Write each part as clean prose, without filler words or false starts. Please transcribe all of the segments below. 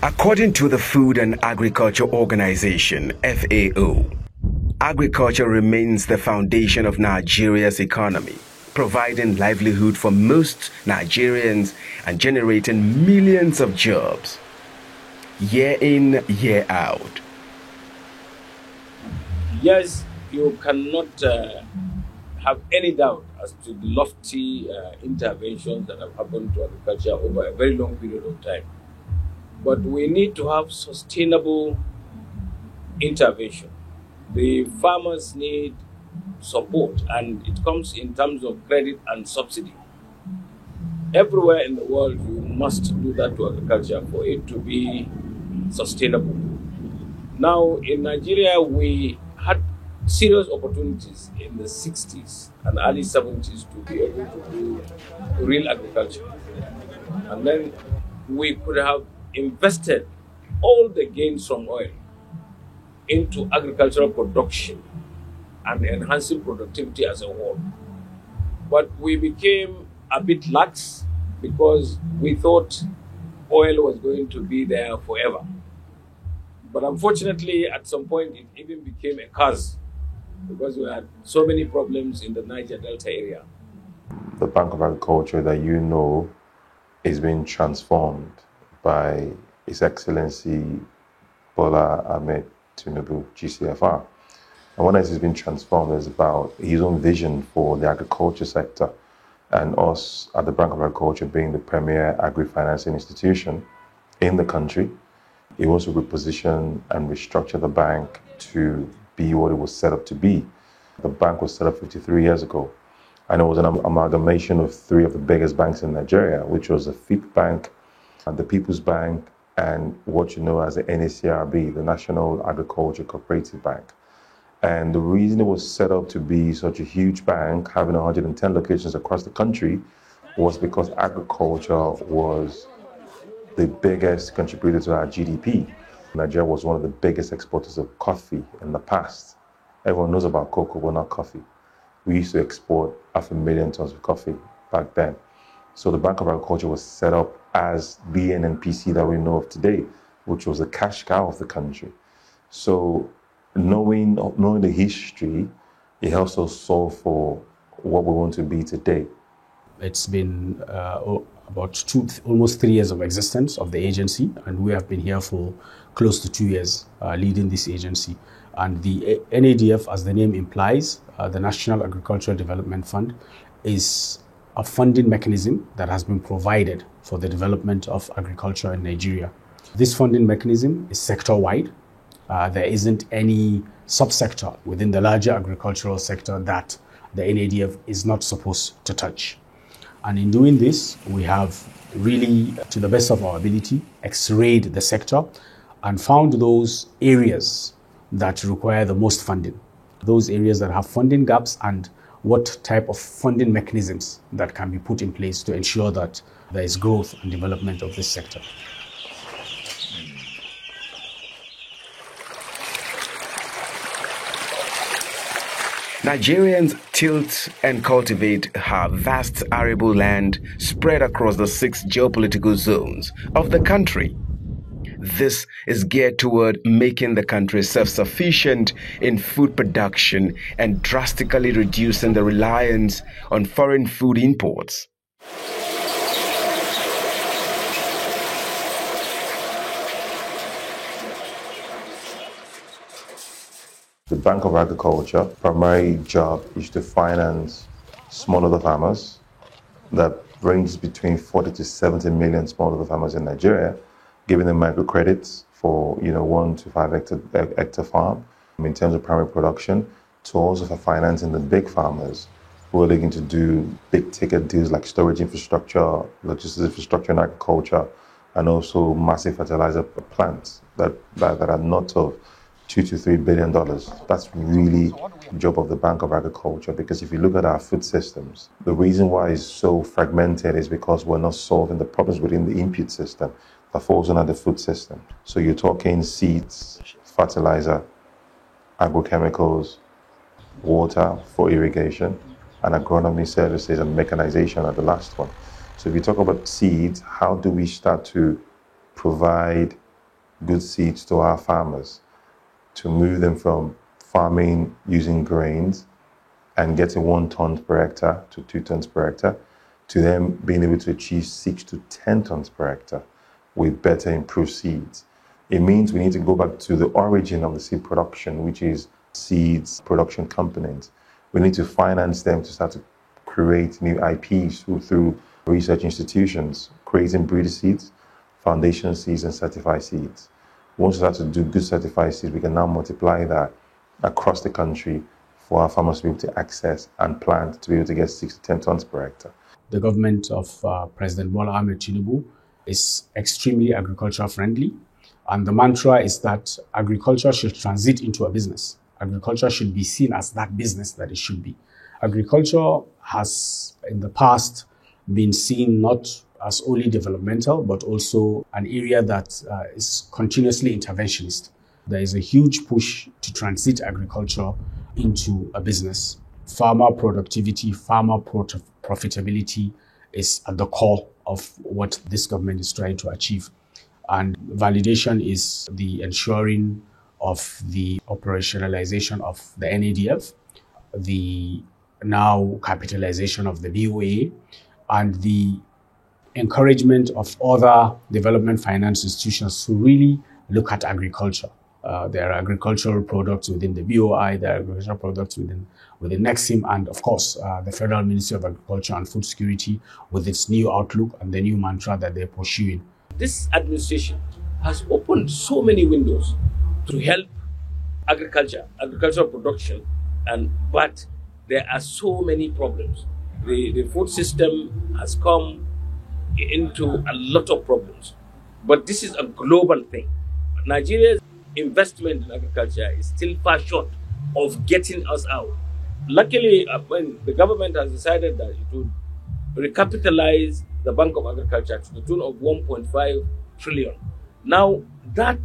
According to the Food and Agriculture Organization, FAO, agriculture remains the foundation of Nigeria's economy, providing livelihood for most Nigerians and generating millions of jobs, year in, year out. Yes, you cannot have any doubt as to the lofty interventions that have happened to agriculture over a very long period of time. But we need to have sustainable intervention. The farmers need support, and it comes in terms of credit and subsidy. Everywhere in the world, you must do that to agriculture for it to be sustainable. Now, in Nigeria, we had serious opportunities in the 60s and early 70s to be able to do real agriculture. And then we could have invested all the gains from oil into agricultural production and enhancing productivity as a whole. But we became a bit lax because we thought oil was going to be there forever. But unfortunately, at some point, it even became a curse because we had so many problems in the Niger Delta area. The Bank of Agriculture that you know is being transformed by His Excellency Bola Ahmed Tinubu, GCFR. And when it has been transformed, it's about his own vision for the agriculture sector, and us at the Bank of Agriculture being the premier agri-financing institution in the country. It wants to reposition and restructure the bank to be what it was set up to be. The bank was set up 53 years ago, and it was an amalgamation of three of the biggest banks in Nigeria, which was the FIP Bank, the People's Bank, and what you know as the NACRB, the National Agriculture Cooperative Bank. And the reason it was set up to be such a huge bank, having 110 locations across the country, was because agriculture was the biggest contributor to our GDP. Nigeria was one of the biggest exporters of coffee in the past. Everyone knows about cocoa, but not coffee. We used to export 500,000 tons of coffee back then. So the Bank of Agriculture was set up as the NNPC that we know of today, which was the cash cow of the country. So knowing the history, it helps us solve for what we want to be today. It's been almost 3 years of existence of the agency, and we have been here for close to 2 years leading this agency. And the NADF, as the name implies, the National Agricultural Development Fund, is a funding mechanism that has been provided for the development of agriculture in Nigeria. This funding mechanism is sector-wide. There isn't any subsector within the larger agricultural sector that the NADF is not supposed to touch. And in doing this, we have really, to the best of our ability, x-rayed the sector and found those areas that require the most funding, those areas that have funding gaps, and what type of funding mechanisms that can be put in place to ensure that there is growth and development of this sector. Nigerians tilt and cultivate her vast arable land spread across the 6 geopolitical zones of the country. This is geared toward making the country self-sufficient in food production and drastically reducing the reliance on foreign food imports. The Bank of Agriculture primary job is to finance smallholder farmers. That ranges between 40 to 70 million smallholder farmers in Nigeria, giving them microcredits for 1 to 5 hectare farm in terms of primary production, to also for financing the big farmers who are looking to do big ticket deals like storage infrastructure, logistics infrastructure in agriculture, and also massive fertilizer plants that are not of $2 to $3 billion. That's really the job of the Bank of Agriculture, because if you look at our food systems, the reason why it's so fragmented is because we're not solving the problems within the input system that falls under the food system. So you're talking seeds, fertilizer, agrochemicals, water for irrigation, and agronomy services and mechanization are the last one. So if you talk about seeds, how do we start to provide good seeds to our farmers to move them from farming using grains and getting 1 ton per hectare to 2 tons per hectare to them being able to achieve 6 to 10 tons per hectare with better improved seeds? It means we need to go back to the origin of the seed production, which is seeds production companies. We need to finance them to start to create new IPs through research institutions, creating breeder seeds, foundation seeds, and certified seeds. Once we start to do good certified seeds, we can now multiply that across the country for our farmers to be able to access and plant to be able to get 6 to 10 tons per hectare. The government of President Bola Ahmed Tinubu is extremely agriculture friendly. And the mantra is that agriculture should transit into a business. Agriculture should be seen as that business that it should be. Agriculture has, in the past, been seen not as only developmental, but also an area that is continuously interventionist. There is a huge push to transit agriculture into a business. Farmer productivity, farmer profitability is at the core of what this government is trying to achieve. And validation is the ensuring of the operationalization of the NADF, the now capitalization of the BOA, and the encouragement of other development finance institutions to really look at agriculture. There are agricultural products within the BOI, there are agricultural products within Nexim, and of course, the Federal Ministry of Agriculture and Food Security with its new outlook and the new mantra that they're pursuing. This administration has opened so many windows to help agricultural production, but there are so many problems. The food system has come into a lot of problems, but this is a global thing. Nigeria's investment in agriculture is still far short of getting us out. Luckily, when the government has decided that it would recapitalize the Bank of Agriculture to the tune of 1.5 trillion. Now, that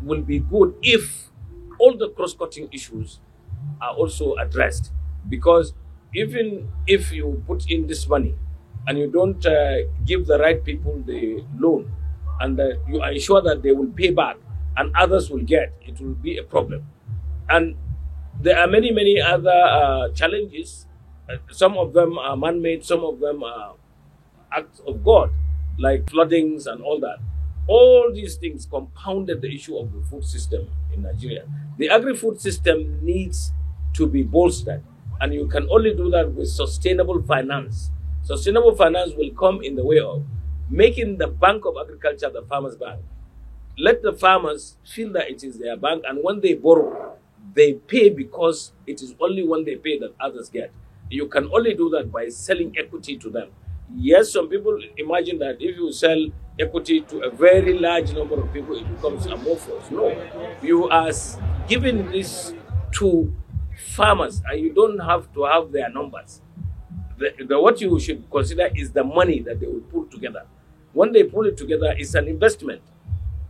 will be good if all the cross-cutting issues are also addressed. Because even if you put in this money and you don't give the right people the loan and you ensure that they will pay back and others will get, it will be a problem. And there are many, many other challenges. Some of them are man-made, some of them are acts of God, like floodings and all that. All these things compounded the issue of the food system in Nigeria. The agri-food system needs to be bolstered, and you can only do that with sustainable finance. Sustainable finance will come in the way of making the Bank of Agriculture the farmers' bank. Let the farmers feel that it is their bank, and when they borrow, they pay because it is only when they pay that others get. You can only do that by selling equity to them. Yes, some people imagine that if you sell equity to a very large number of people, it becomes amorphous. No, you are giving this to farmers, and you don't have to have their numbers. What you should consider is the money that they will pull together. When they pull it together, it's an investment.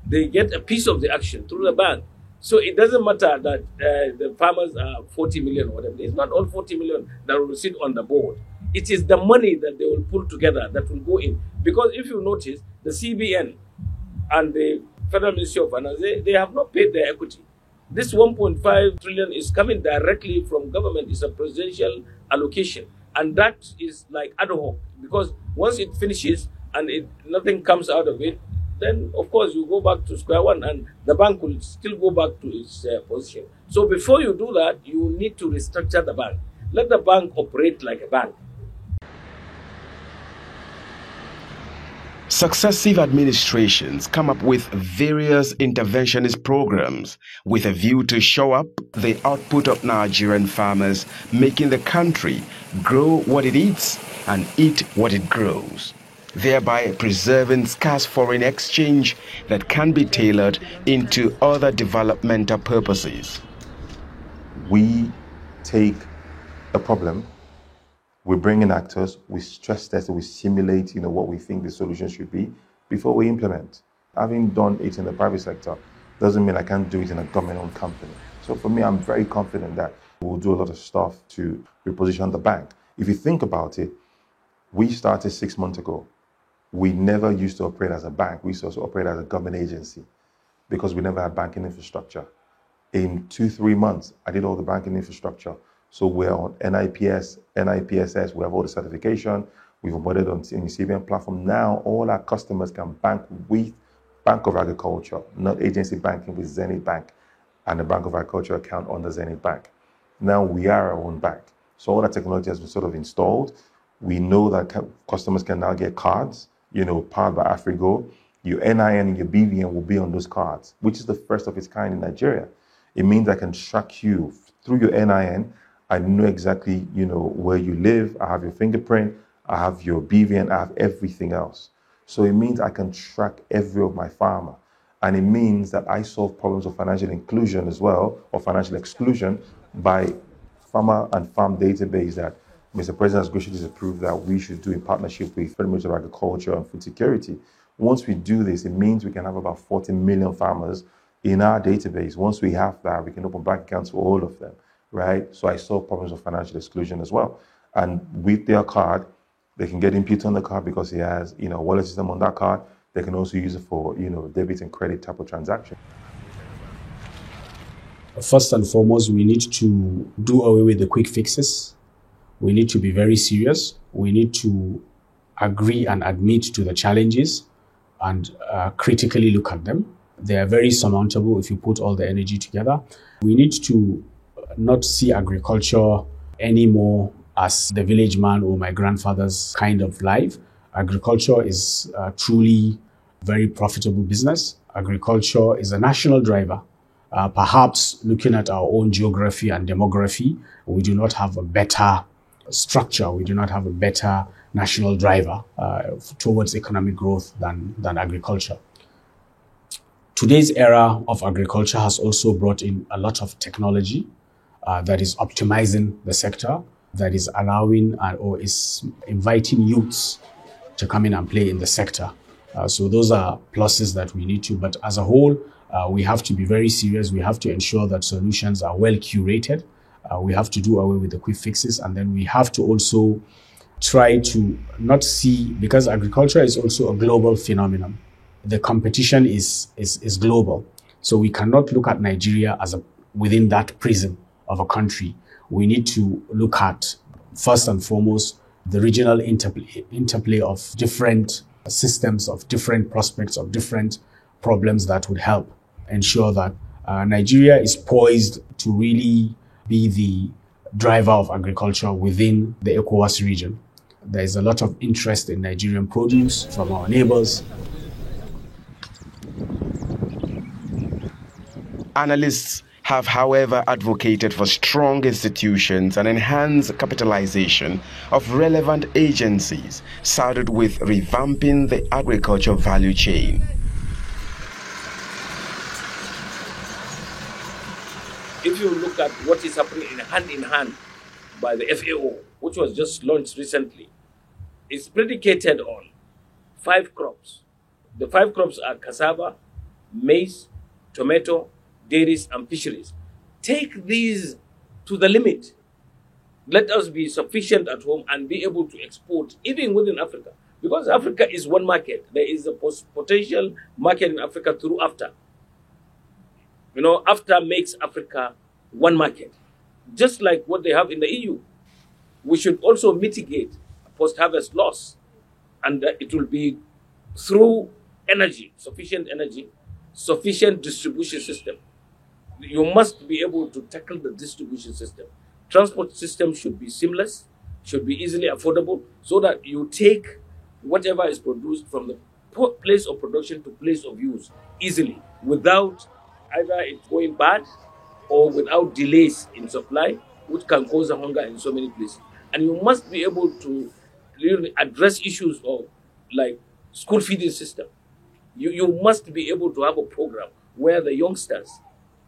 They get a piece of the action through the bank. So it doesn't matter that the farmers are 40 million or whatever. It's not all 40 million that will sit on the board. It is the money that they will pull together that will go in. Because if you notice, the CBN and the Federal Ministry of Finance, they have not paid their equity. This 1.5 trillion is coming directly from government. It's a presidential allocation. And that is like ad hoc. Because once it finishes and nothing comes out of it, then of course you go back to square one and the bank will still go back to its position. So before you do that, you need to restructure the bank. Let the bank operate like a bank. Successive administrations come up with various interventionist programs with a view to show up the output of Nigerian farmers, making the country grow what it eats and eat what it grows, thereby preserving scarce foreign exchange that can be tailored into other developmental purposes. We take a problem, we bring in actors, we stress test, we simulate, what we think the solution should be before we implement. Having done it in the private sector doesn't mean I can't do it in a government-owned company. So for me, I'm very confident that we'll do a lot of stuff to reposition the bank. If you think about it, we started 6 months ago. We never used to operate as a bank. We used to also operate as a government agency because we never had banking infrastructure. In 2-3 months, I did all the banking infrastructure. So we're on NIPS, NIPSS, we have all the certification, we've onboarded on the CBN platform. Now all our customers can bank with Bank of Agriculture, not agency banking with Zenith Bank and the Bank of Agriculture account under Zenith Bank. Now we are our own bank. So all that technology has been sort of installed. We know that customers can now get cards, powered by Afrigo. Your NIN and your BVN will be on those cards, which is the first of its kind in Nigeria. It means I can track you through your NIN. I know exactly, where you live. I have your fingerprint. I have your BVN. I have everything else. So it means I can track every of my farmer. And it means that I solve problems of financial inclusion as well, or financial exclusion, by farmer and farm database that Mr. President has graciously approved that we should do in partnership with Federal Ministry of Agriculture and Food Security. Once we do this, it means we can have about 40 million farmers in our database. Once we have that, we can open bank accounts for all of them, right? So I solve problems of financial exclusion as well. And with their card, they can get input on the card because it has, a wallet system on that card. They can also use it for, debit and credit type of transaction. First and foremost, we need to do away with the quick fixes. We need to be very serious. We need to agree and admit to the challenges and critically look at them. They are very surmountable if you put all the energy together. We need to not see agriculture anymore as the village man or my grandfather's kind of life. Agriculture is truly very profitable business. Agriculture is a national driver. Perhaps looking at our own geography and demography, we do not have a better structure. We do not have a better national driver towards economic growth than agriculture. Today's era of agriculture has also brought in a lot of technology that is optimizing the sector, that is allowing or is inviting youths to come in and play in the sector. So those are pluses that we need to, but as a whole, we have to be very serious. We have to ensure that solutions are well curated. We have to do away with the quick fixes, and then we have to also try to not see, because agriculture is also a global phenomenon. The competition is global. So we cannot look at Nigeria as within that prism of a country. We need to look at, first and foremost, the regional interplay of different systems, of different prospects, of different problems that would help ensure that Nigeria is poised to really be the driver of agriculture within the ECOWAS region. There is a lot of interest in Nigerian produce from our neighbors. Analysts have, however, advocated for strong institutions and enhanced capitalization of relevant agencies, started with revamping the agriculture value chain. If you look at what is happening in hand by the FAO, which was just launched recently, it's predicated on 5 crops. The 5 crops are cassava, maize, tomato, dairies, and fisheries. Take these to the limit. Let us be sufficient at home and be able to export even within Africa. Because Africa is one market. There is a potential market in Africa through AFTA. AFTA makes Africa one market, just like what they have in the EU. We should also mitigate post-harvest loss, and it will be through energy, sufficient distribution system. You must be able to tackle the distribution system. Transport system should be seamless, should be easily affordable, so that you take whatever is produced from the place of production to place of use easily, without either it going bad or without delays in supply, which can cause a hunger in so many places. And you must be able to really address issues of like school feeding system. You must be able to have a program where the youngsters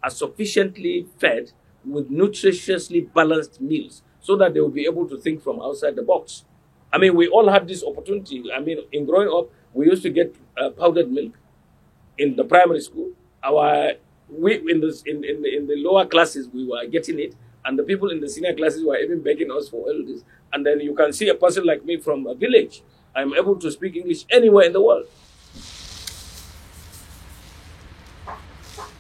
are sufficiently fed with nutritiously balanced meals so that they will be able to think from outside the box. I mean, we all had this opportunity. I mean, in growing up, we used to get powdered milk in the primary school. Our We in the lower classes we were getting it, and the people in the senior classes were even begging us for all this. And then you can see a person like me from a village. I'm able to speak English anywhere in the world.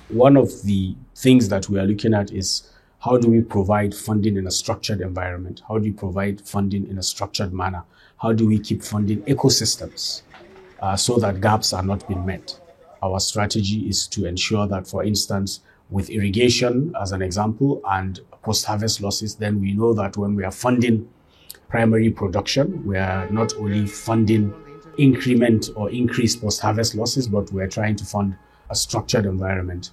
One of the things that we are looking at is how do we provide funding in a structured environment? How do we provide funding in a structured manner? How do we keep funding ecosystems so that gaps are not being met? Our strategy is to ensure that, for instance, with irrigation as an example and post-harvest losses, then we know that when we are funding primary production, we are not only funding increment or increased post-harvest losses, but we're trying to fund a structured environment.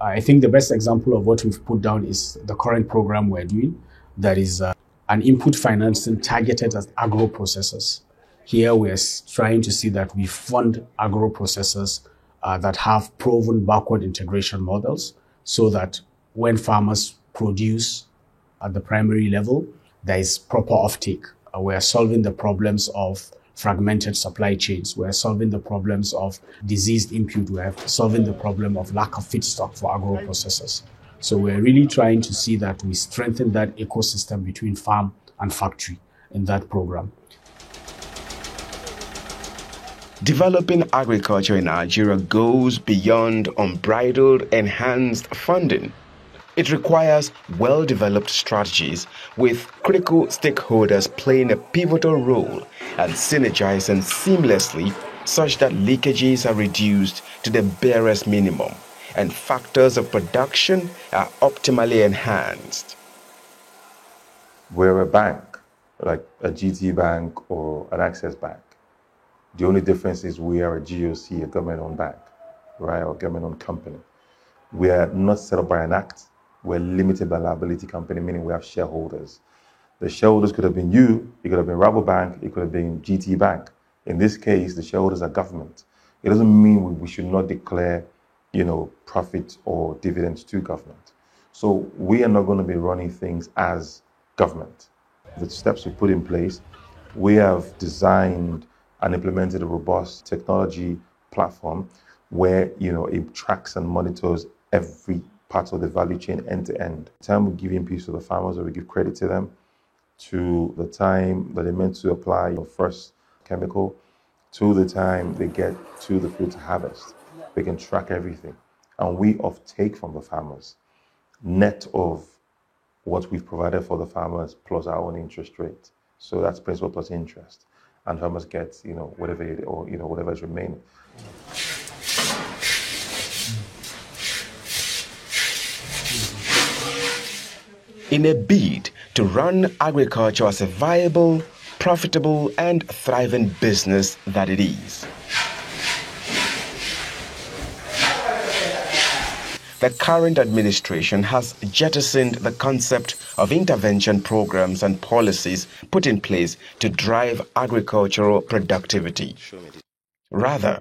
I think the best example of what we've put down is the current program we're doing, that is an input financing targeted at agro-processors. Here we're trying to see that we fund agro-processors that have proven backward integration models, so that when farmers produce at the primary level, there is proper offtake. We're solving the problems of fragmented supply chains. We're solving the problems of diseased input. We're solving the problem of lack of feedstock for agro-processors. So we're really trying to see that we strengthen that ecosystem between farm and factory in that program. Developing agriculture in Nigeria goes beyond unbridled enhanced funding. It requires well-developed strategies with critical stakeholders playing a pivotal role and synergizing seamlessly such that leakages are reduced to the barest minimum and factors of production are optimally enhanced. We're a bank, like a GT bank or an Access bank. The only difference is we are a GOC, a government-owned bank, right, or government-owned company. We are not set up by an act. We're limited by liability company, meaning we have shareholders. The shareholders could have been you, it could have been Rabobank, it could have been GT Bank. In this case, the shareholders are government. It doesn't mean we should not declare, profit or dividends to government. So we are not going to be running things as government. The steps we put in place, we have designed and implemented a robust technology platform where, it tracks and monitors every part of the value chain end to end. The time we give inputs to the farmers or we give credit to them, to the time that they're meant to apply your first chemical, to the time they get to the fruit harvest. We can track everything. And we offtake from the farmers, net of what we've provided for the farmers plus our own interest rate. So that's principal plus interest. And farmers get, whatever whatever is remaining. In a bid to run agriculture as a viable, profitable, and thriving business that it is, the current administration has jettisoned the concept of intervention programs and policies put in place to drive agricultural productivity. Rather,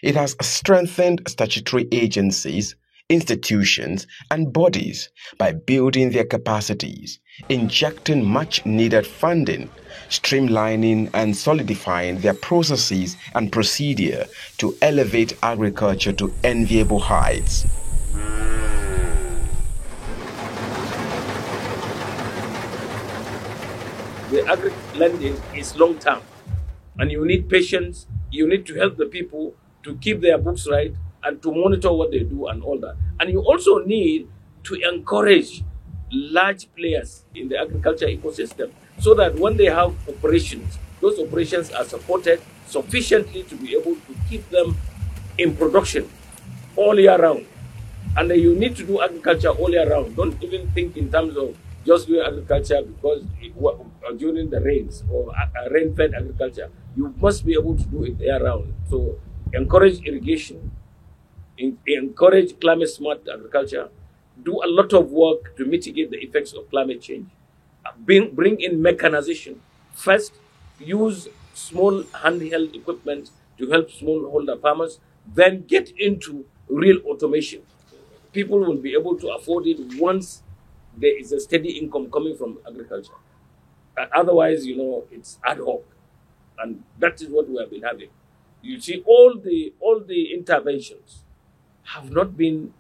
it has strengthened statutory agencies, institutions, and bodies by building their capacities, injecting much-needed funding, streamlining and solidifying their processes and procedure to elevate agriculture to enviable heights. The agri-lending is long-term, and you need patience. You need to help the people to keep their books right and to monitor what they do and all that. And you also need to encourage large players in the agriculture ecosystem so that when they have operations, those operations are supported sufficiently to be able to keep them in production all year round. And you need to do agriculture all year round. Don't even think in terms of just doing agriculture because during the rains or rain-fed agriculture. You must be able to do it year round. So encourage irrigation, encourage climate-smart agriculture, do a lot of work to mitigate the effects of climate change, bring in mechanization. First, use small handheld equipment to help smallholder farmers, then get into real automation. People will be able to afford it once there is a steady income coming from agriculture. Otherwise, it's ad hoc. And that is what we have been having. You see, all the interventions have not been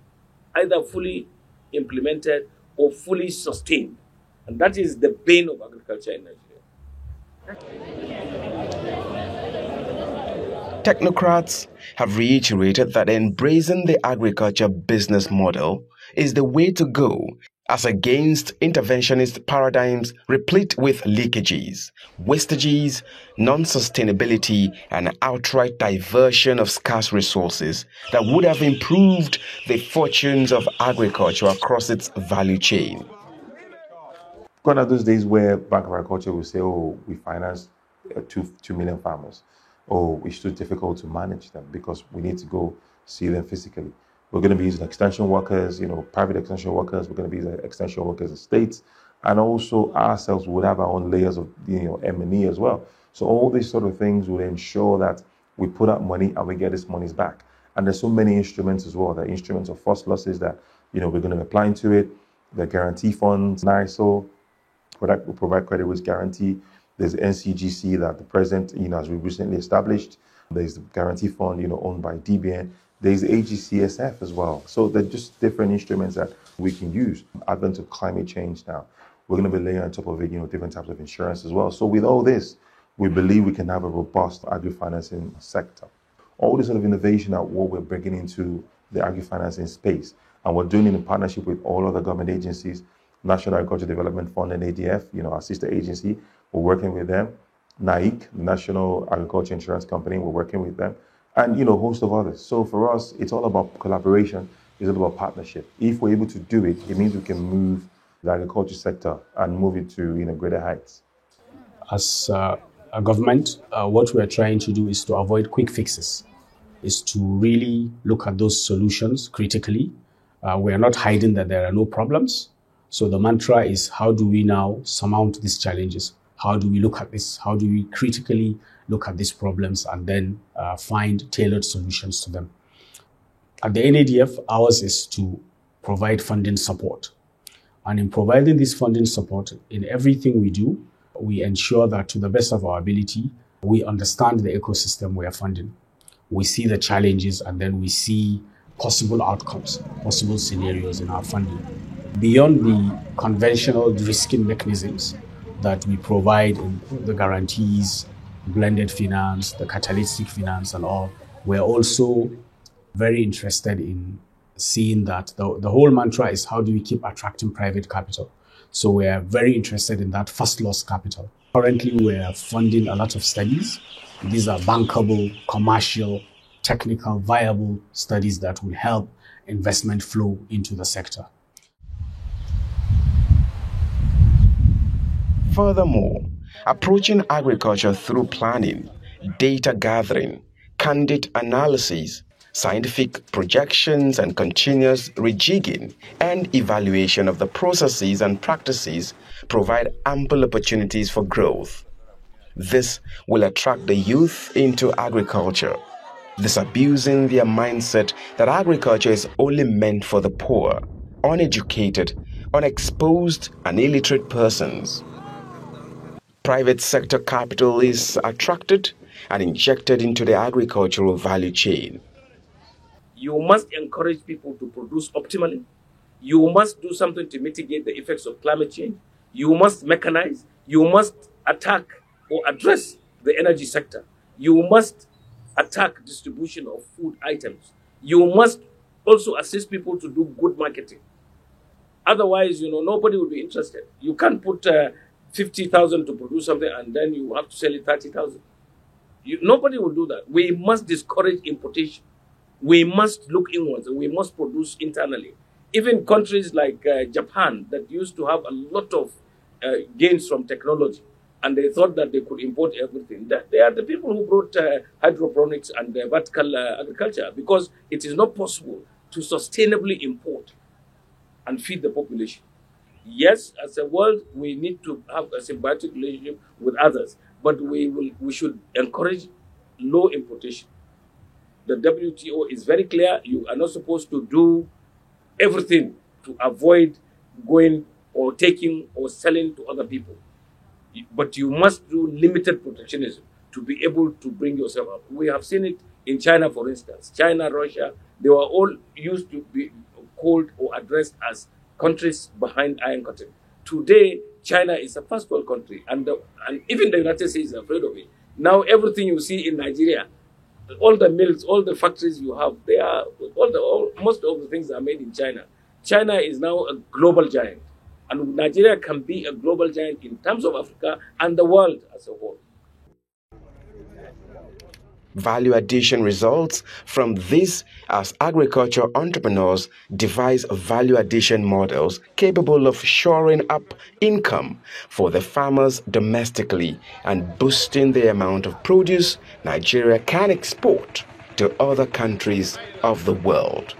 either fully implemented or fully sustained. And that is the bane of agriculture in Nigeria. Technocrats have reiterated that embracing the agriculture business model is the way to go, as against interventionist paradigms replete with leakages, wastages, non-sustainability, and outright diversion of scarce resources that would have improved the fortunes of agriculture across its value chain. Gone are those days where Bank of Agriculture will say, oh, we finance 2 million farmers. Oh, it's too difficult to manage them because we need to go see them physically. We're going to be using extension workers, private extension workers. We're going to be using extension workers in states. And also ourselves would have our own layers of, M&E as well. So all these sort of things will ensure that we put out money and we get these monies back. And there's so many instruments as well. The instruments of first losses that, we're going to be applying to it. The guarantee funds, NISO, will provide credit risk guarantee. There's NCGC that the president, has recently established. There's the guarantee fund, owned by DBN. There's AGCSF as well. So they're just different instruments that we can use. Advent of climate change now, we're going to be layering on top of it, different types of insurance as well. So with all this, we believe we can have a robust agri-financing sector. All this sort of innovation are what we're bringing into the agri-financing space. And we're doing it in partnership with all other government agencies, National Agriculture Development Fund and ADF, our sister agency. We're working with them. NAIC, the National Agriculture Insurance Company, we're working with them. And, a host of others. So for us, it's all about collaboration. It's all about partnership. If we're able to do it, it means we can move the agriculture sector and move it to, greater heights. As a government, what we are trying to do is to avoid quick fixes, is to really look at those solutions critically. We are not hiding that there are no problems. So the mantra is, how do we now surmount these challenges? How do we look at this? How do we critically look at these problems and then find tailored solutions to them? At the NADF, ours is to provide funding support. And in providing this funding support, in everything we do, we ensure that to the best of our ability, we understand the ecosystem we are funding. We see the challenges and then we see possible outcomes, possible scenarios in our funding. Beyond the conventional de-risking mechanisms that we provide in the guarantees, blended finance, the catalytic finance and all, we're also very interested in seeing that the whole mantra is, how do we keep attracting private capital? So we're very interested in that first loss capital. Currently, we're funding a lot of studies. These are bankable, commercial, technical, viable studies that will help investment flow into the sector. Furthermore, approaching agriculture through planning, data gathering, candid analysis, scientific projections, and continuous rejigging and evaluation of the processes and practices provide ample opportunities for growth. This will attract the youth into agriculture, disabusing their mindset that agriculture is only meant for the poor, uneducated, unexposed, and illiterate persons. Private sector capital is attracted and injected into the agricultural value chain. You must encourage people to produce optimally. You must do something to mitigate the effects of climate change. You must mechanize. You must attack or address the energy sector. You must attack distribution of food items. You must also assist people to do good marketing. Otherwise, nobody will be interested. You can't put 50,000 to produce something and then you have to sell it 30,000. Nobody will do that. We must discourage importation. We must look inwards and we must produce internally. Even countries like Japan that used to have a lot of gains from technology and they thought that they could import everything. They are the people who brought hydroponics and vertical agriculture, because it is not possible to sustainably import and feed the population. Yes, as a world, we need to have a symbiotic relationship with others, but we should encourage low importation. The WTO is very clear. You are not supposed to do everything to avoid going or taking or selling to other people. But you must do limited protectionism to be able to bring yourself up. We have seen it in China, for instance. China, Russia, they were all used to be called or addressed as countries behind iron curtain. Today, China is a first world country, and even the United States is afraid of it. Now, everything you see in Nigeria, all the mills, all the factories you have, they are most of the things are made in China. China is now a global giant, and Nigeria can be a global giant in terms of Africa and the world as a whole. Value addition results from this as agriculture entrepreneurs devise value addition models capable of shoring up income for the farmers domestically and boosting the amount of produce Nigeria can export to other countries of the world.